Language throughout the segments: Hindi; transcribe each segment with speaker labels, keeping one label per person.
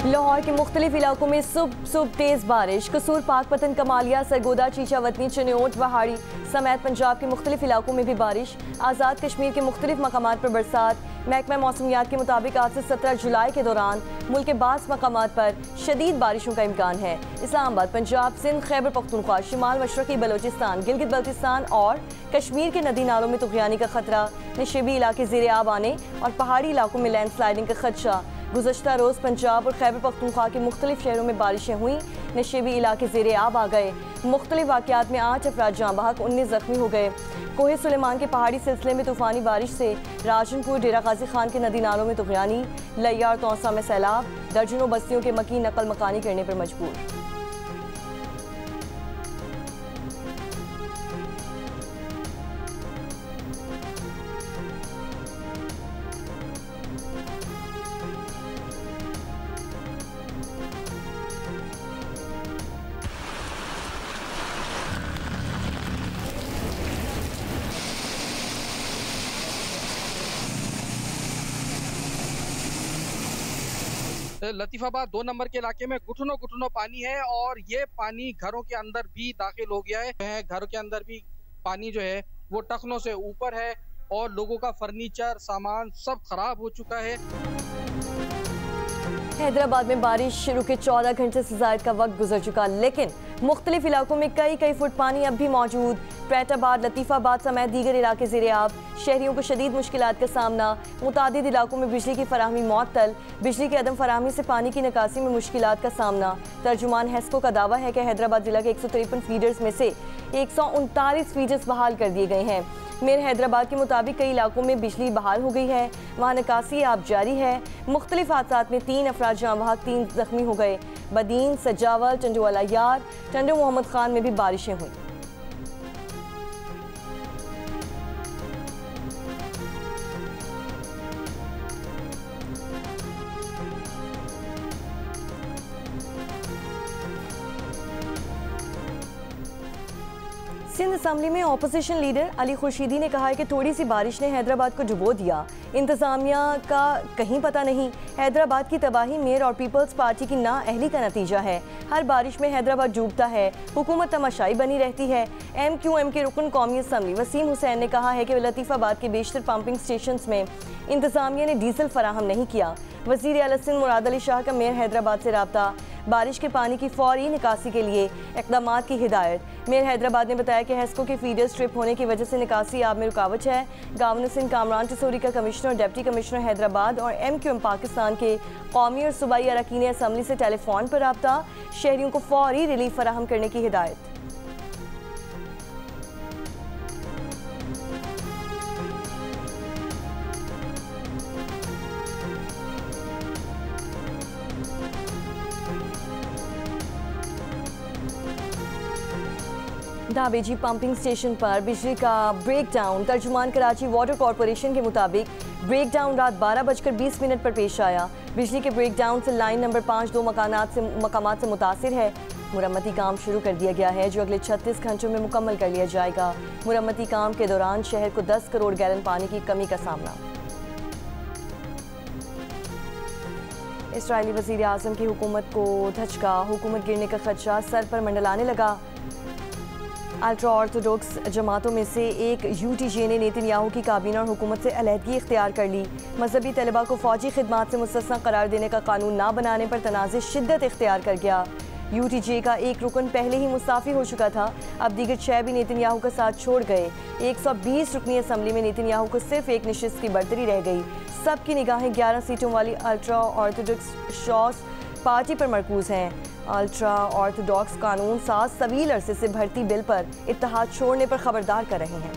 Speaker 1: लाहौर के मुख्तलिफ इलाकों में सुबह तेज़ बारिश। कसूर, पाकपतन, कमालिया, सरगोदा, चीचा वतनी, चनियोट, वहाड़ी समेत पंजाब के मुख्तलिफ इलाकों में भी बारिश। आज़ाद कश्मीर के मुख्तलिफ मकामात पर बरसात। महकमा मौसमियात के मुताबिक आज से 17 जुलाई के दौरान मुल्क के बास मकामात पर शदीद बारिशों का इम्कान है। इस्लामाबाद, पंजाब, सिंध, खैबर पख्तूनख्वा, शिमाल मशरकी बलोचिस्तान, गिलगित बल्तिस्तान और कश्मीर के नदी नालों में तुग़यानी का खतरा। नशेबी इलाके ज़ेरे आब आने और पहाड़ी इलाकों में लैंड स्लाइडिंग का खदशा। गुज़श्ता रोज़ पंजाब और खैबर पख्तूनख्वा के मुख्तलिफ शहरों में बारिशें हुई। नशेबी इलाके ज़ेरे आब आ गए। मुख्तलिफ वाक़यात में 8 अफराद जाँ बहक, 19 ज़ख्मी हो गए। कोहे सुलेमान के पहाड़ी सिलसिले में तूफ़ानी बारिश से राजनपुर, डेरा गाजी खान के नदी नालों में तुग़यानी। लिया और तौसा में सैलाब। दर्जनों बस्तियों के मकीन नकल मकानी करने पर मजबूर।
Speaker 2: लतीफाबाद 2 नंबर के इलाके में घुटनों घुटनों पानी है और ये पानी घरों के अंदर भी दाखिल हो गया है। घरों के अंदर भी पानी जो है वो टखनों से ऊपर है और लोगों का फर्नीचर, सामान सब खराब हो चुका है।
Speaker 1: हैदराबाद में बारिश शुरू के 14 घंटे से ज़ायद का वक्त गुजर चुका, लेकिन मुख्तलिफ इलाकों में कई फुट पानी अब भी मौजूद। पैटाबाद, लतीफ़ाबाद समेत दीगर इलाके ज़ेरे आब। शहरियों को शदीद मुश्किलात का सामना। मुतादिद इलाकों में बिजली की फराहमी मुअत्तल। बिजली की अदम फराहमी से पानी की निकासी में मुश्किलात का सामना। तर्जुमान हेस्को का दावा है कि हैदराबाद जिला के 153 फीडर्स में से 139 फीडर्स बहाल कर दिए गए हैं। मेयर हैदराबाद के मुताबिक कई इलाकों में बिजली बहाल हो गई है, वहाँ निकासी अब जारी है। मुख्तलिफ हादसात में 3 अफराद जाँ बहक, 3 जख्मी हो गए। बदीन, सजावल, टंडोवाला यार, टंडो मोहम्मद खान में भी बारिशें हुई। सिंध असम्बली में अपोजिशन लीडर अली खुर्शीदी ने कहा है कि थोड़ी सी बारिश ने हैदराबाद को डुबो दिया, इंतज़ामिया का कहीं पता नहीं। हैदराबाद की तबाही मेयर और पीपल्स पार्टी की नाअहली का नतीजा है। हर बारिश में हैदराबाद डूबता है, हुकूमत तमाशाई बनी रहती है। MQM के रुकन कौमी असम्बली वसीम हुसैन ने कहा है कि लतीफ़ाबाद के बेशतर पंपिंग स्टेशन में इंतज़ामिया ने डीजल फराहम नहीं किया। वज़ीर आला सिंध मुराद अली शाह का मेयर हैदराबाद से रब्ता। बारिश के पानी की फौरी निकासी के लिए इक़दामात की हिदायत। मेयर हैदराबाद ने बताया कि हेस्को के फीडर स्ट्रिप होने की वजह से निकासी आब में रुकावट है। गवर्नर सिंध कामरान टिसोरी का कमिश्नर, डिप्टी कमिश्नर हैदराबाद और MQM पाकिस्तान के कौमी और सूबाई अरकान असम्बली से टेलीफोन पर रब्ता। शहरियों को फौरी रिलीफ फराहम करने की हिदायत। दाबेजी पंपिंग स्टेशन पर बिजली का ब्रेकडाउन। तर्जुमान कराची वाटर कॉरपोरेशन के मुताबिक ब्रेकडाउन रात 12:20 पर पेश आया। बिजली के ब्रेकडाउन से लाइन नंबर 5 2 मकामात से मुतासिर है। मुरम्मती काम शुरू कर दिया गया है जो अगले 36 घंटों में मुकम्मल कर लिया जाएगा। मुरम्मती काम के दौरान शहर को 10 करोड़ गैलन पानी की कमी का सामना। इसराइली वज़ीर आज़म की हुकूमत को धचका, हुकूमत गिरने का खदशा सर पर मंडलाने लगा। अल्ट्रा ऑर्थोडॉक्स जमातों में से एक UTJ ने नेतन्याहू की काबीना और हुकूमत से अलहदगी इख्तियार कर ली। मजहबी तलबा को फौजी खिदमात से मुस्तस्ना करार देने का कानून ना बनाने पर तनाज़े शिद्दत इख्तियार कर गया। UTJ का एक रुकन पहले ही मुस्ताफ़ी हो चुका था, अब दीगर 6 भी नेतन्याहू का साथ छोड़ गए। 120 रुकनी असम्बली में नेतन्याहू को सिर्फ एक नशिस्त की बरतरी रह गई। सबकी निगाहें 11 सीटों वाली अल्ट्रा ऑर्थोडॉक्स शॉस पार्टी पर मरकूज़ हैं। अल्ट्रा ऑर्थोडॉक्स कानून साज तवील अरसे से भर्ती बिल पर इत्तेहाद छोड़ने पर खबरदार कर रहे हैं।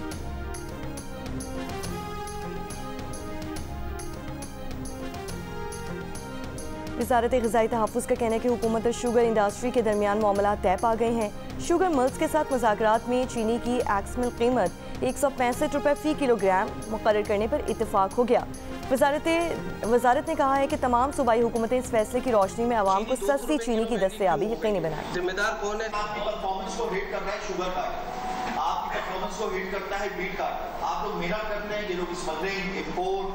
Speaker 1: वज़ारत ग़िज़ाई तहफ़्फ़ुज़ का कहना है कि हुकूमत और शुगर इंडस्ट्री के दरमियान मामला तय पा गए हैं। शुगर मिल्स के साथ मुज़ाकरात में चीनी की एक्समिल कीमत 165 रुपये फ़ी किलोग्राम मुकर्रर करने पर इत्तेफाक हो गया। वज़ारत ने कहा है कि तमाम सूबाई हुकूमतें इस फैसले की रोशनी में आवाम को सस्ती चीनी की दस्तयाबी यकीनी बनाएं।
Speaker 3: जिम्मेदार कौन है? आपकी परफॉर्मेंस को रेट कर रहा है शुगर कार्ड, आपकी परफॉर्मेंस को रेट करता है बीट कार्ड। आप लोग मेहनत करते हैं, ये लोग स्मगलिंग, इंपोर्ट,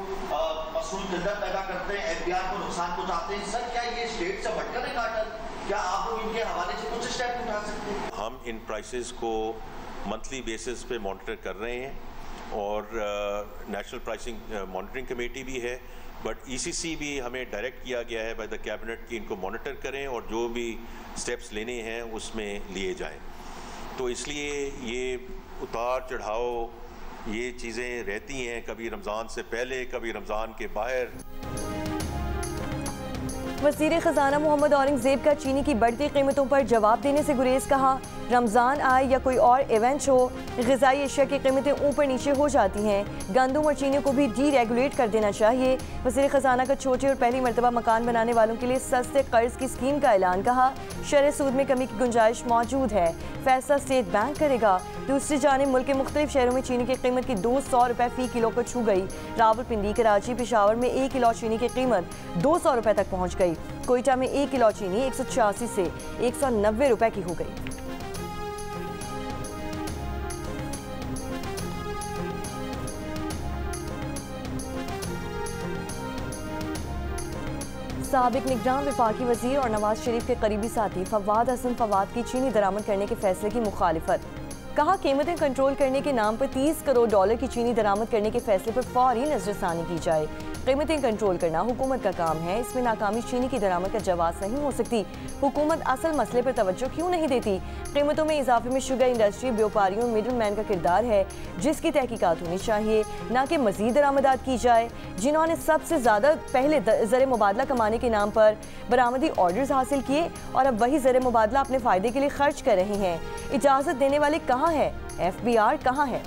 Speaker 3: मसनून जंदर पैदा करते हैं, एफबीआर को नुकसान पहुंचाते हैं। सर क्या ये स्टेट से हटकर है कार्टेल? क्या आप लोग इनके हवाले से कुछ स्टेप उठा सकते हैं?
Speaker 4: हम इन प्राइसेस को मंथली बेसिस पे मॉनिटर कर रहे हैं और नेशनल प्राइसिंग मॉनिटरिंग कमेटी भी है, बट ईसीसी भी हमें डायरेक्ट किया गया है बाय द कैबिनेट कि इनको मॉनिटर करें और जो भी स्टेप्स लेने हैं उसमें लिए जाएं। तो इसलिए ये उतार चढ़ाव ये चीज़ें रहती हैं, कभी रमज़ान से पहले, कभी रमज़ान के बाहर।
Speaker 1: वज़ीर ख़ज़ाना मोहम्मद औरंगज़ेब का चीनी की बढ़ती कीमतों पर जवाब देने से गुरेज। कहा, रमज़ान आए या कोई और इवेंट हो, ग़िज़ाई अशिया की कीमतें ऊपर नीचे हो जाती हैं। गंदम और चीनी को भी डीरेगुलेट कर देना चाहिए। वज़ीर ख़ज़ाना का छोटे और पहली मरतबा मकान बनाने वालों के लिए सस्ते कर्ज की स्कीम का ऐलान। कहा, शरह सूद में कमी की गुंजाइश मौजूद है, फैसला स्टेट बैंक करेगा। दूसरी जानिब मुल्क के मुख्तलिफ शहरों में चीनी की कीमत की 200 रुपये फ़ी किलो को छू गई। रावलपिंडी, कराची, पेशावर में 1 किलो चीनी की कीमत 200 रुपये तक पहुँच गई। कोयटा में 1 किलो चीनी 186 से 190 रुपये की हो गई। साबिक निगरान वफाकी वज़ीर और नवाज शरीफ के करीबी साथी फवाद हसन फवाद की चीनी दरामद करने के फैसले की मुखालिफत। कहा, कीमतें कंट्रोल करने के नाम पर 30 करोड़ डॉलर की चीनी दरामद करने के फैसले पर फौरी नजरसानी की जाए। कीमतें कंट्रोल करना हुकूमत का काम है, इसमें नाकामी चीनी की दरामद का जवाब नहीं हो सकती। हुकूमत असल मसले पर तवज्जो क्यों नहीं देती? कीमतों में इजाफे में शुगर इंडस्ट्री, व्यापारियों, मिडल मैन का किरदार है, जिसकी तहकीकात होनी चाहिए, ना कि मजीद दरामदात की जाए। जिन्होंने सबसे ज़्यादा पहले ज़र मुबादला कमाने के नाम पर बरामदी ऑर्डर्स हासिल किए और अब वही ज़र मुबादला अपने फ़ायदे के लिए खर्च कर रहे हैं। इजाज़त देने वाले कहाँ है? FBR कहाँ है?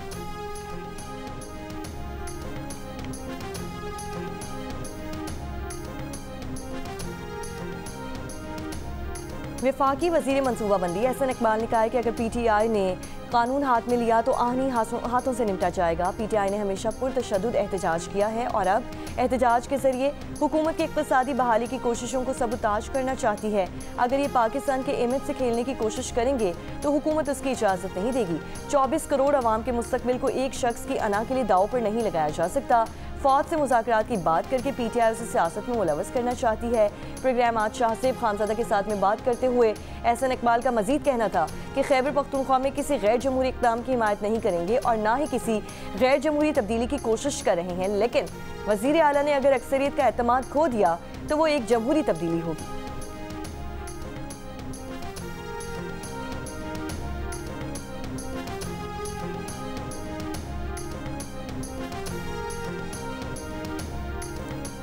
Speaker 1: वफाकी वज़ीर मनसूबाबंदी एहसन इकबाल ने कहा है कि अगर PTI ने कानून हाथ में लिया तो आहनी हाथों से निपटा जाएगा। PTI ने हमेशा पुरतशद्दुद एहतजाज किया है और अब एहतजाज के जरिए हुकूमत की इक़्तिसादी बहाली की कोशिशों को सबूताज करना चाहती है। अगर ये पाकिस्तान के इमेज से खेलने की कोशिश करेंगे तो हुकूमत उसकी इजाज़त नहीं देगी। 24 करोड़ अवाम के मुस्तकबिल को एक शख्स की अना के लिए दाव पर नहीं लगाया जा सकता। फौज से मुज़ाकरात की बात करके PTI उसे सियासत में मुलव्वस करना चाहती है। प्रोग्राम आज शाहज़ेब खानज़ादा के साथ में बात करते हुए एहसन इकबाल का मजीद कहना था कि खैबर पख्तूनख्वा में किसी गैर जमहूरी इक़दाम की हिमायत नहीं करेंगे और ना ही किसी गैर जमहूरी तब्दीली की कोशिश कर रहे हैं, लेकिन वज़ीर आला ने अगर अक्सरियत का एतमाद खो दिया तो वो एक जमहूरी तब्दीली होगी।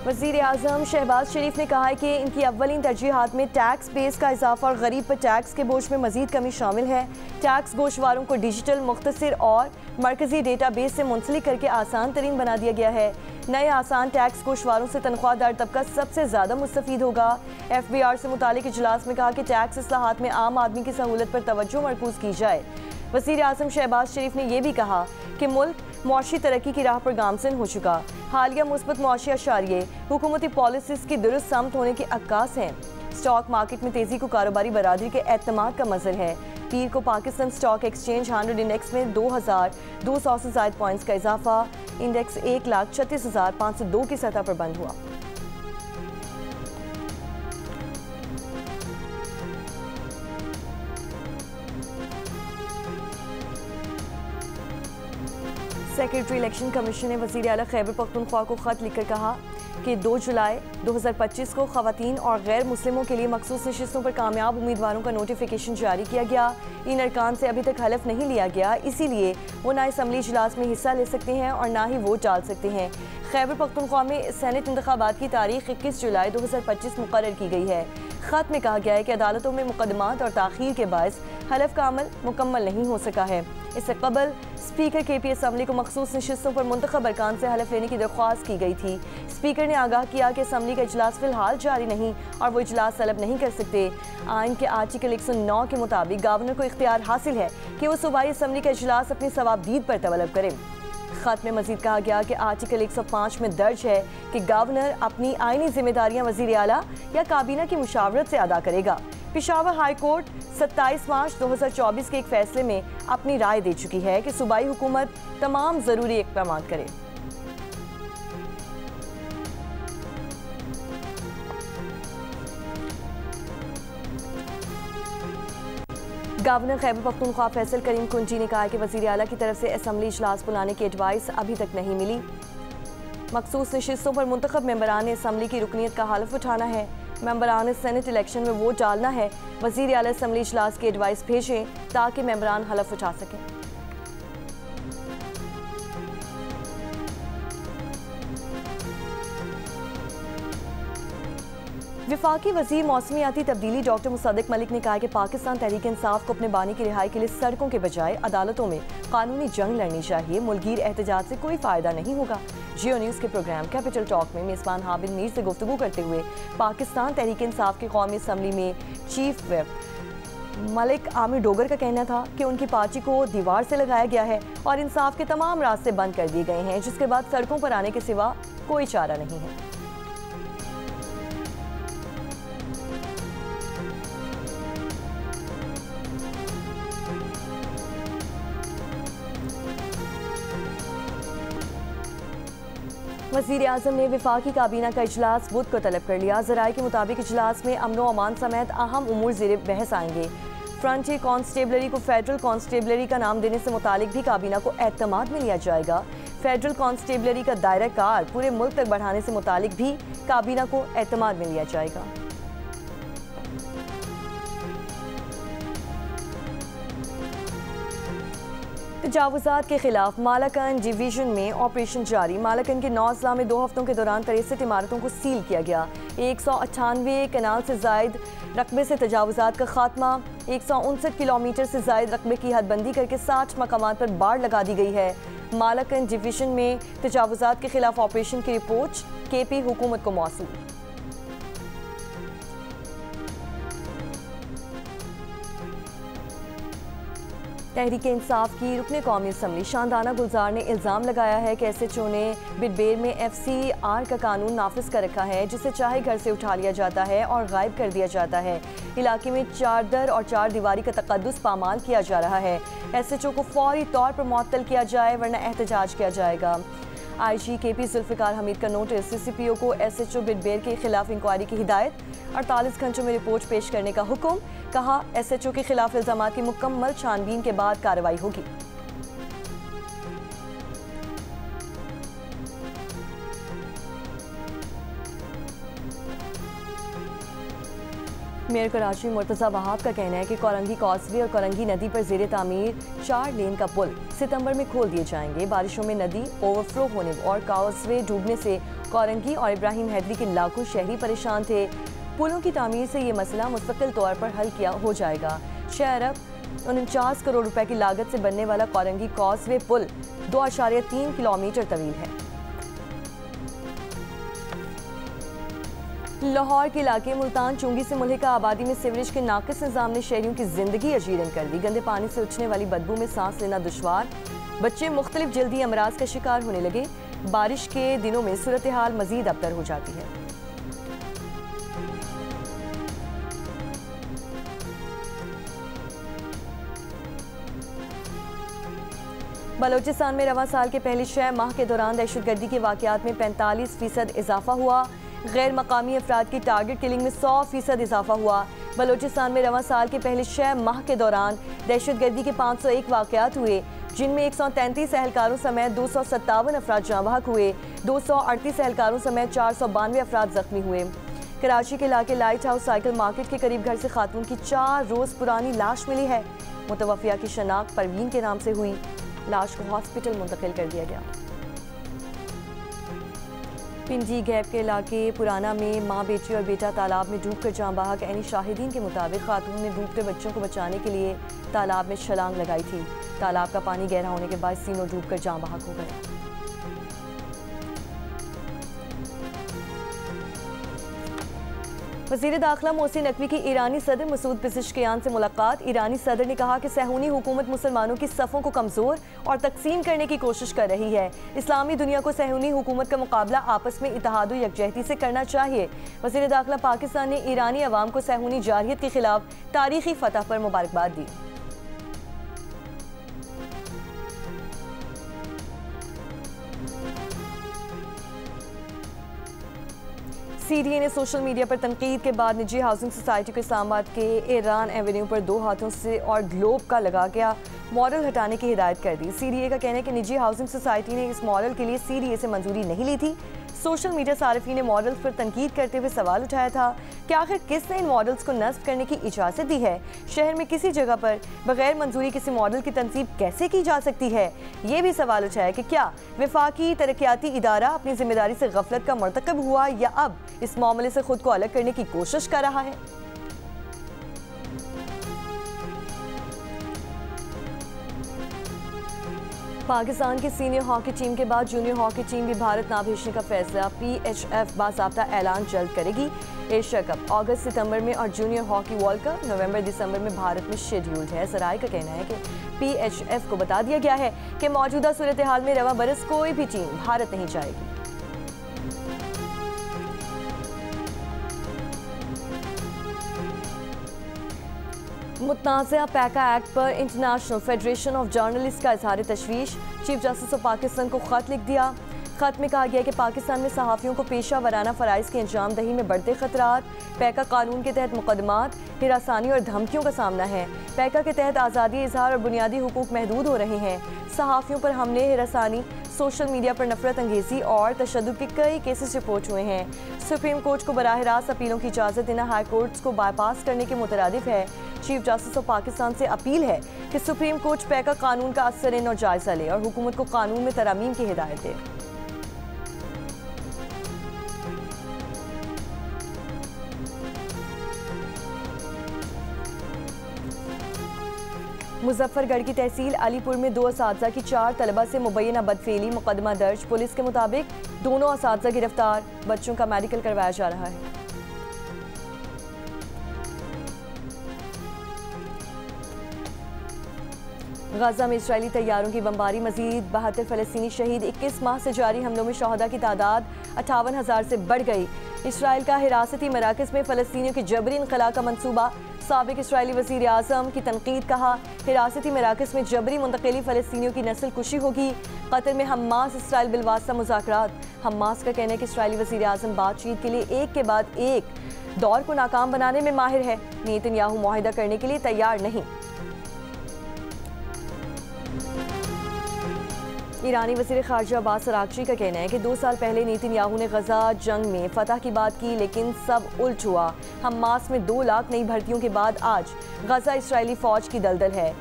Speaker 1: वज़ीर आज़म शहबाज शरीफ ने कहा है कि इनकी अव्वलीन तरजीहात में टैक्स बेस का इजाफा और गरीब पर टैक्स के बोझ में मजीद कमी शामिल है। टैक्स गोशवारों को डिजिटल, मुख्तसर और मरकजी डेटा बेस से मुंसलिक करके आसान तरीन बना दिया गया है। नए आसान टैक्स गोशवारों से तनख्वाहदार तबका सबसे ज़्यादा मुस्तफ़ीद होगा। FBR से मुतालिक इजलास में कहा कि टैक्स इस्लाहात में आम आदमी की सहूलत पर तवज्जो मरकूज़ की जाए। वज़ीर आज़म शहबाज शरीफ ने यह भी कहा कि मुल्क मुआशी तरक्की की राह पर गामज़न हो चुका। हालिया मुस्बत मुआशी अशारिये हुकूमती पॉलिसीज़ की दुरुस्त समत होने के अक्कास हैं। स्टॉक मार्केट में तेज़ी को कारोबारी बरादरी के एतमाद का मज़र है। पीर को पाकिस्तान स्टॉक एक्सचेंज 100 इंडेक्स में 2200 से ज़ायद पॉइंट्स का इजाफा। इंडेक्स 1,36,502 की सतह पर बंद हुआ। सेक्रेटरी इलेक्शन कमीशन ने वज़ीर आला खैबर पख्तूनख्वा को ख़त लिखकर कहा कि 2 जुलाई 2025 को ख़वातीन और गैर मुस्लिमों के लिए मखसूस नशिस्तों पर कामयाब उम्मीदवारों का नोटिफिकेशन जारी किया गया। इन अरकान से अभी तक हलफ नहीं लिया गया, इसीलिए वो ना असम्बली इजलास में हिस्सा ले सकते हैं और ना ही वोट डाल सकते हैं। खैबर पख्तूनख्वा में सेनेट इंतखाबात की तारीख 21 जुलाई 2025 मुकर्रर की गई है। ख़त में कहा गया है कि अदालतों में मुकदमात और ताख़ीर के बायस हलफ का अमल मुकम्मल नहीं हो सका है। इससे कबल स्पीकर KP असम्बली को मखसूस नशिस्तों पर मुंतखब अरकान से हलफ लेने की दरख्वास्त की गई थी। स्पीकर ने आगाह किया कि असम्बली का इजलास फिलहाल जारी नहीं और वो इजलास तलब नहीं कर सकते। आइन के आर्टिकल 109 के मुताबिक गवर्नर को इख्तियार हासिल है कि वो सूबाई असम्बली का इजलास अपनी सवाबदीद पर तलब करे। खत में मजीद कहा गया कि आर्टिकल 105 में दर्ज है कि गवर्नर अपनी आईनी जिम्मेदारियां वज़ीर आला या काबीना की मुशावरत से अदा करेगा। पेशावर हाई कोर्ट 27 मार्च 2024 के एक फैसले में अपनी राय दे चुकी है कि सूबाई हुकूमत तमाम जरूरी इक़दाम करे। गवर्नर खैबर पख्तूनख्वा फैसल करीम कुंजी ने कहा कि वज़ीर आला की तरफ से असम्बली इजलास बुलाने की एडवाइस अभी तक नहीं मिली। मखसूस नशिस्तों पर मुंतखब मेंबरान असम्बली की रुकनीत का हल्फ उठाना है। मेंबरान सेनेट इलेक्शन में वोट डालना है। वज़ीर आला असम्बली इजलास की एडवाइस भेजें ताकि मेंबरान हल्फ उठा सकें। वफाकी वज़ीर मौसमियाती तब्दीली डॉक्टर मुसद्दिक मलिक ने कहा कि पाकिस्तान तहरीक इंसाफ को अपने बानी की रिहाई के लिए सड़कों के बजाय अदालतों में कानूनी जंग लड़नी चाहिए। मुल्कीर एहतजाज से कोई फ़ायदा नहीं होगा। जियो न्यूज़ के प्रोग्राम कैपिटल टॉक में मेज़बान हाबिल मीर से गुफ्तगू करते हुए पाकिस्तान तहरीक इंसाफ की कौमी असम्बली में चीफ व्हिप मलिक आमिर डोगर का कहना था कि उनकी पार्टी को दीवार से लगाया गया है और इंसाफ के तमाम रास्ते बंद कर दिए गए हैं, जिसके बाद सड़कों पर आने के सिवा कोई चारा नहीं है। वज़ीर आज़म ने वफाकी काबीना का इजलास बुध को तलब कर लिया। ज़राए के मुताबिक इजलास में अमन व अमान समेत अहम उमूर ज़ेर बहस आएंगे। फ्रंटियर कांस्टेबलरी को फेडरल कांस्टेबलरी का नाम देने से मुतालिक भी काबीना को एतमाद में लिया जाएगा। फेडरल कांस्टेबलरी का दायरा कार पूरे मुल्क तक बढ़ाने से मुतालिक भी काबीना को एतमाद में लिया जाएगा। तजावुज़ात के खिलाफ मालाकन डिवीजन में ऑपरेशन जारी। मालाकन के 9 अज़ला में 2 हफ्तों के दौरान 63 इमारतों को सील किया गया। 198 कनाल से जायद रकबे से तजावुज़ात का खात्मा। 159 किलोमीटर से जायद रकबे की हदबंदी करके 60 मकामात पर बाड़ लगा दी गई है। मालाकन डिवीजन में तजावुज़ात के खिलाफ ऑपरेशन की रिपोर्ट KP हुकूमत को मौसूल। तहरीक इंसाफ की रुकने कौमी असम्बली शानदाना गुलजार ने इल्ज़ाम लगाया है कि SHO ने बिडबेर में FCR का कानून नाफिज कर रखा है, जिसे चाहे घर से उठा लिया जाता है और गायब कर दिया जाता है। इलाके में चारदर और चार दीवारी का तकद्दुस पामाल किया जा रहा है। SHO को फौरी तौर पर मुअत्तल किया जाए वरना एहतजाज किया जाएगा। IG KP जुल्फ़िकार हमीद का नोटिस। CCPO को SHO बिडबेर के खिलाफ इंक्वायरी की हिदायत। 48 घंटों में रिपोर्ट पेश करने का हुक्म। कहा SHO के खिलाफ इल्ज़ामात की मुकम्मल छानबीन के बाद कार्रवाई होगी। मेयर कराची मुर्तज़ा वहाब का कहना है कि कोरंगी कॉजवे और कोरंगी नदी पर ज़ेर तामीर 4 लेन का पुल सितंबर में खोल दिए जाएंगे। बारिशों में नदी ओवरफ्लो होने और कॉजवे डूबने से कोरंगी और इब्राहिम हैदरी के लाखों शहरी परेशान थे। पुलों की तामीर से ये मसला मुस्तकिल तौर पर हल किया हो जाएगा। 6 अरब 49 करोड़ रुपए की लागत से बनने वाला कोरंगी कॉजवे पुल 2.3 किलोमीटर तवील है। लाहौर के इलाके मुल्तान चुंगी से मुल्हिका आबादी में सीवरेज के नाकिस निज़ाम ने शहरियों की जिंदगी अजीरन कर दी। गंदे पानी से उठने वाली बदबू में सांस लेना दुश्वार। बच्चे मुख्तलिफ जल्दी अमराज का शिकार होने लगे। बारिश के दिनों में सूरत हाल मजीद अबतर हो जाती है। बलोचिस्तान में रवां साल के पहले 6 माह के दौरान दहशतगर्दी के वाक़यात में 45% इजाफा हुआ। गैर मकामी अफराद की टारगेट किलिंग में 100% इजाफा हुआ। बलोचिस्तान में रवां साल के पहले 6 माह के दौरान दहशतगर्दी के 501 वाक़यात हुए, जिनमें 133 एहलकारों समेत 257 अफराद जाँ बहक हुए। 238 एहलकारों समेत 492 अफराद जख्मी हुए। कराची के इलाके लाइट हाउस साइकिल मार्केट के करीब घर से खातून की 4 रोज़ पुरानी लाश मिली है। मुतवफ़िया की शनाख्त परवीन के नाम से हुई। लाश को हॉस्पिटल मुंतकिल कर दिया गया। पिंडी गैप के इलाके पुराना में माँ बेटी और बेटा तालाब में डूबकर जाँ बहक। ऐनी शाहिदीन के मुताबिक खातून ने डूबते बच्चों को बचाने के लिए तालाब में छलांग लगाई थी। तालाब का पानी गहरा होने के बाद तीनों डूबकर जाँ बहक हो गए। वज़ीर दाखिला मोहसिन नकवी की ईरानी सदर मसूद पेज़ेश्कियान से मुलाकात। ईरानी सदर ने कहा कि सहूनी हुकूमत मुसलमानों की सफ़ों को कमज़ोर और तकसीम करने की कोशिश कर रही है। इस्लामी दुनिया को सहूनी हुकूमत का मुकाबला आपस में इत्तेहाद और यकजहती से करना चाहिए। वज़ीर दाखिला पाकिस्तान ने ईरानी अवाम को सहूनी जारहियत के खिलाफ तारीखी फतह पर मुबारकबाद दी। CDA ने सोशल मीडिया पर तनकीद के बाद निजी हाउसिंग सोसाइटी को इस्लामाबाद के ईरान एवेन्यू पर 2 हाथों से और ग्लोब का लगा गया मॉडल हटाने की हिदायत कर दी। CDA का कहना है कि निजी हाउसिंग सोसाइटी ने इस मॉडल के लिए CDA से मंजूरी नहीं ली थी। सोशल मीडिया सारिफी ने मॉडल्स पर तनकीद करते हुए सवाल उठाया था कि आखिर किसने इन मॉडल्स को नस्ब करने की इजाज़त दी है। शहर में किसी जगह पर बगैर मंजूरी किसी मॉडल की तनसीब कैसे की जा सकती है। ये भी सवाल उठाया कि क्या वफाकी तरक्याती इदारा अपनी जिम्मेदारी से गफलत का मर्तकब हुआ या अब इस मामले से खुद को अलग करने की कोशिश कर रहा है। पाकिस्तान की सीनियर हॉकी टीम के बाद जूनियर हॉकी टीम भी भारत ना भेजने का फैसला। PHF बाज़ाब्ता ऐलान जल्द करेगी। एशिया कप अगस्त सितंबर में और जूनियर हॉकी वर्ल्ड कप नवंबर दिसंबर में भारत में शेड्यूल्ड है। सराय का कहना है कि PHF को बता दिया गया है कि मौजूदा सूरत हाल में रवा बरस कोई भी टीम भारत नहीं जाएगी। मुतनाज़ा पैका एक्ट पर इंटरनेशनल फेडरेशन ऑफ जर्नलिस्ट का इजहार तशवीश। चीफ जस्टिस ऑफ पाकिस्तान को ख़त लिख दिया। ख़त में कहा गया कि पाकिस्तान में सहाफ़ियों को पेशा वराना फ़राइज़ की अंजाम दही में बढ़ते ख़तरात। पैका कानून के तहत मुकदमात, हिरासानी और धमकियों का सामना है। पैका के तहत आज़ादी इजहार और बुनियादी हुकूक महदूद हो रहे हैं। सहाफ़ियों पर हमले, हिरासानी, सोशल मीडिया पर नफरत अंगेज़ी और तशद्दुद के कई केसेस रिपोर्ट हुए हैं। सुप्रीम कोर्ट को बराह रास्त अपीलों की इजाज़त देना हाई कोर्ट्स को बाईपास करने के मुतरादिफ है। चीफ जस्टिस ऑफ पाकिस्तान से अपील है कि सुप्रीम कोर्ट पैका कानून का असर और जायज़ा ले और हुकूमत को कानून में तरामीम की हिदायत दे। मुजफ्फरगढ़ की तहसील अलीपुर में 2 असातिज़ा की 4 तलबा से मुबैना बदफेली मुकदमा दर्ज। पुलिस के मुताबिक दोनों असातिज़ा गिरफ्तार। बच्चों का मेडिकल करवाया जा रहा है। गाजा में इजरायली तैयारों की बमबारी मजीद 72 फ़लस्तीनी शहीद। 21 माह से जारी हमलों में शहदा की तादाद 58,000 से बढ़ गई। इसराइल का हिरासती मराकज़ में फ़लस्तीनियों की जबरी इनक़ला का मनसूबा। साबिक़ इसराइली वज़ीर आज़म की तनकीद। कहा हिरासती मराकज़ में जबरी मुंतकिली फ़लस्तीनियों की नस्ल कुशी होगी। कतर में हमास इसराइल बिलवास्ता मुज़ाकरात। हमास का कहना है कि इसराइली वज़ीर आज़म बातचीत के लिए एक के बाद एक दौर को नाकाम बनाने में माहिर है। नेतन्याहू मुआहिदा करने के लिए तैयार नहीं। ईरानी वज़ीर ख़ारिजा अब्बास अराग़ची का कहना है कि 2 साल पहले नेतन्याहू ने गज़ा जंग में फ़तह की बात की, लेकिन सब उल्ट हुआ। हमास में 2 लाख नई भर्तियों के बाद आज गज़ा इसराइली फ़ौज की दलदल है।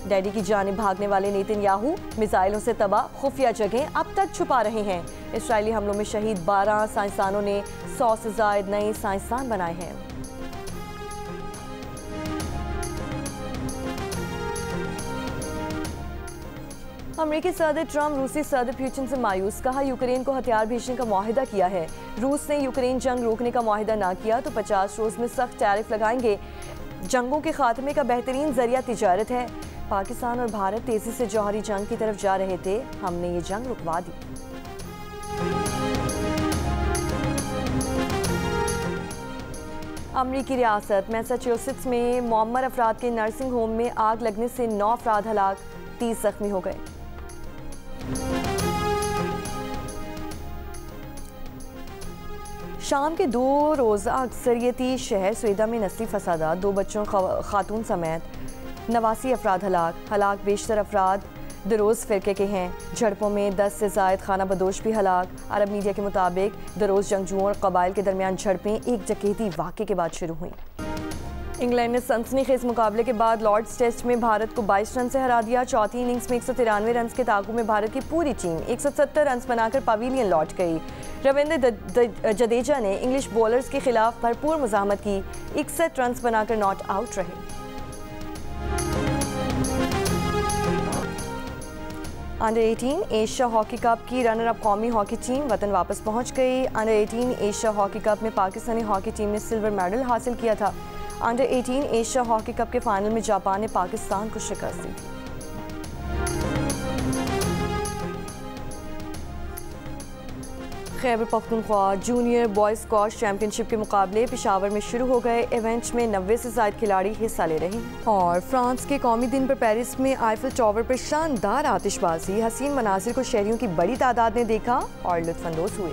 Speaker 1: डैडी की जानिब भागने वाले नेतन्याहू मिसाइलों से तबाह खुफिया जगह अब तक छुपा रहे हैं। इसराइली हमलों में शहीद 12 साइंसदानों ने 100 से ज़ायद नए साइंसदान बनाए हैं। अमेरिकी सदर ट्रंप रूसी सदर पुतिन से मायूस। कहा यूक्रेन को हथियार भेजने का मुआहिदा किया है। रूस ने यूक्रेन जंग रोकने का मुआहिदा ना किया तो 50 रोज़ में सख्त टैरिफ लगाएंगे। जंगों के खात्मे का बेहतरीन जरिया तिजारत है। पाकिस्तान और भारत तेजी से जौहरी जंग की तरफ जा रहे थे, हमने ये जंग रुकवा दी। अमरीकी रियासत मैसाचुसेट्स में मुअम्मर अफराद के नर्सिंग होम में आग लगने से 9 अफराद हलाक, 30 जख्मी हो गए। शाम के 2 रोज़ा अक्सरियती शहर स्वेदा में नस्ली फसादात, 2 बच्चों खातून समेत 89 अफराद हलाक बेशतर अफराद दरोज़ फ़िरके के हैं। झड़पों में 10 से ज़ायद खाना बदोश भी हलाक। अरब मीडिया के मुताबिक दरोज़ जंगजुओं और कबाइल के दरमियान झड़पें एक डकैती वाक़े के बाद शुरू हुई। इंग्लैंड ने सनसनीखेज मुकाबले के बाद लॉर्ड्स टेस्ट में भारत को 22 रन से हरा दिया। चौथी इनिंग्स में 193 रन के ताकू में भारत की पूरी टीम 170 रन बनाकर पवेलियन लौट गई। रविंद्र जडेजा ने इंग्लिश बॉलर्स के खिलाफ भरपूर मुज़ाहमत की, 61 रन बनाकर नॉट आउट रहे। अंडर 18 एशिया हॉकी कप की रनर अप कौमी हॉकी टीम वतन वापस पहुंच गई। अंडर 18 एशिया हॉकी कप में पाकिस्तानी हॉकी टीम ने सिल्वर मेडल हासिल किया था। अंडर 18 एशिया हॉकी कप के फाइनल में जापान ने पाकिस्तान को शिकस्त दी थी। Khyber Pakhtunkhwa junior boys squash championship के मुकाबले पेशावर में शुरू हो गए। इवेंट में 90 से ज़ायद खिलाड़ी हिस्सा ले रहे हैं। और फ्रांस के कौमी दिन पर पेरिस में आईफिल टावर पर शानदार आतिशबाजी, हसीन मनासिर को शहरियों की बड़ी तादाद ने देखा और लुत्फानंदोज हुए।